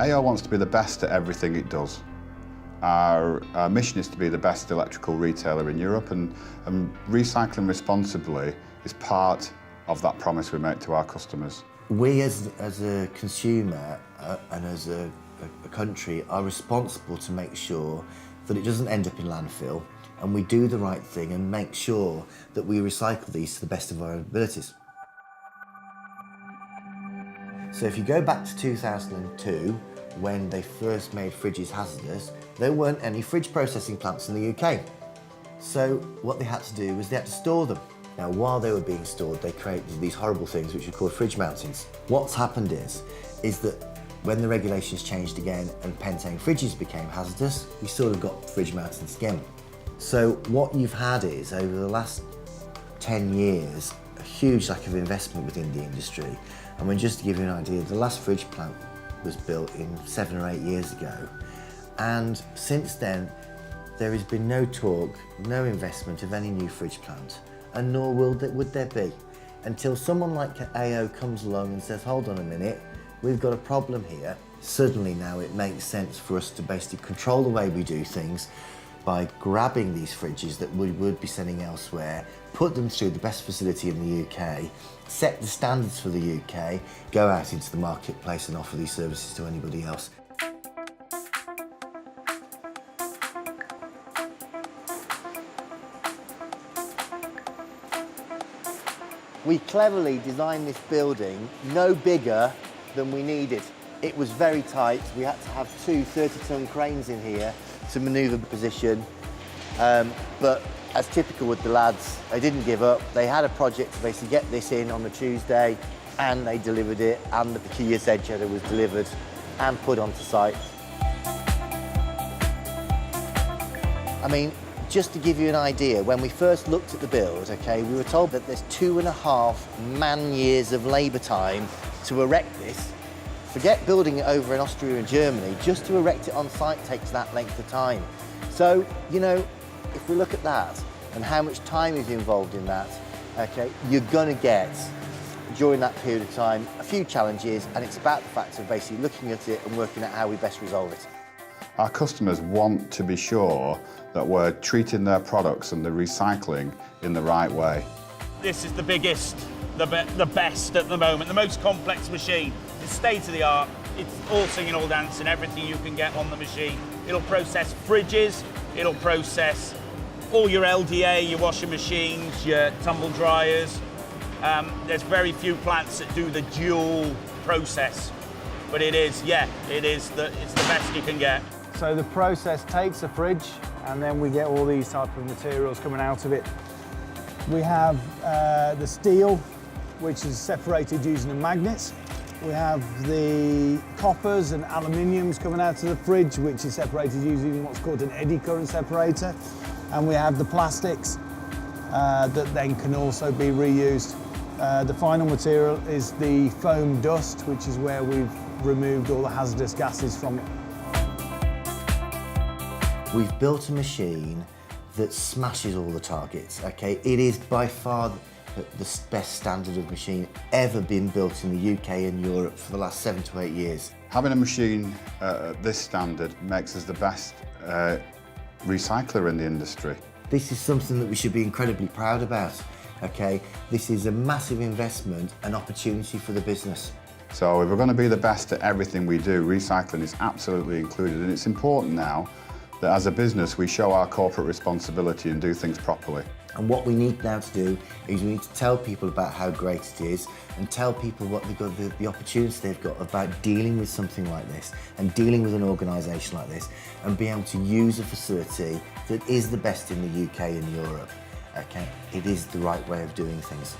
AO wants to be the best at everything it does. Our mission is to be the best electrical retailer in Europe, and recycling responsibly is part of that promise we make to our customers. We as a consumer and as a country are responsible to make sure that it doesn't end up in landfill, and we do the right thing and make sure that we recycle these to the best of our abilities. So if you go back to 2002, when they first made fridges hazardous, there weren't any fridge processing plants in the UK. So what they had to do was they had to store them. Now, while they were being stored, they created these horrible things which are called fridge mountings. What's happened is that when the regulations changed again and pentane fridges became hazardous, we sort of got fridge mountings again. So what you've had is, over the last 10 years, a huge lack of investment within the industry. I mean, just to give you an idea, the last fridge plant was built in 7 or 8 years ago. And since then, there has been no talk, no investment of any new fridge plant, and nor would there be, until someone like AO comes along and says, hold on a minute, we've got a problem here. Suddenly now it makes sense for us to basically control the way we do things by grabbing these fridges that we would be sending elsewhere, put them through the best facility in the UK, set the standards for the UK, go out into the marketplace and offer these services to anybody else. We cleverly designed this building no bigger than we needed. It was very tight. We had to have 2 30-ton cranes in here to manoeuvre the position. But as typical with the lads, they didn't give up. They had a project to basically get this in on the Tuesday, and they delivered it, and the Kia Edge header was delivered and put onto site. I mean, just to give you an idea, when we first looked at the build, okay, we were told that there's 2.5 man-years of labour time to erect this. Forget building it over in Austria and Germany, just to erect it on site takes that length of time. So, you know, if we look at that and how much time is involved in that, okay, you're gonna get, during that period of time, a few challenges, and it's about the fact of basically looking at it and working out how we best resolve it. Our customers want to be sure that we're treating their products and the recycling in the right way. This is the biggest, the best at the moment, the most complex machine. It's state of the art. It's all singing, all dancing, everything you can get on the machine. It'll process fridges, it'll process all your LDA, your washing machines, your tumble dryers. There's very few plants that do the dual process, but it is, yeah, it's the best you can get. So the process takes a fridge, and then we get all these type of materials coming out of it. We have the steel, which is separated using the magnets. We have the coppers and aluminiums coming out of the fridge, which is separated using what's called an eddy current separator. And we have the plastics that then can also be reused. The final material is the foam dust, which is where we've removed all the hazardous gases from it. We've built a machine that smashes all the targets, okay? It is by far the best standard of machine ever been built in the UK and Europe for the last 7 to 8 years. Having a machine at this standard makes us the best recycler in the industry. This is something that we should be incredibly proud about, okay? This is a massive investment and opportunity for the business. So if we're going to be the best at everything we do, recycling is absolutely included, and it's important now that as a business we show our corporate responsibility and do things properly. And what we need now to do is we need to tell people about how great it is and tell people what they've got, the opportunity they've got about dealing with something like this and dealing with an organisation like this and being able to use a facility that is the best in the UK and Europe. Okay, it is the right way of doing things.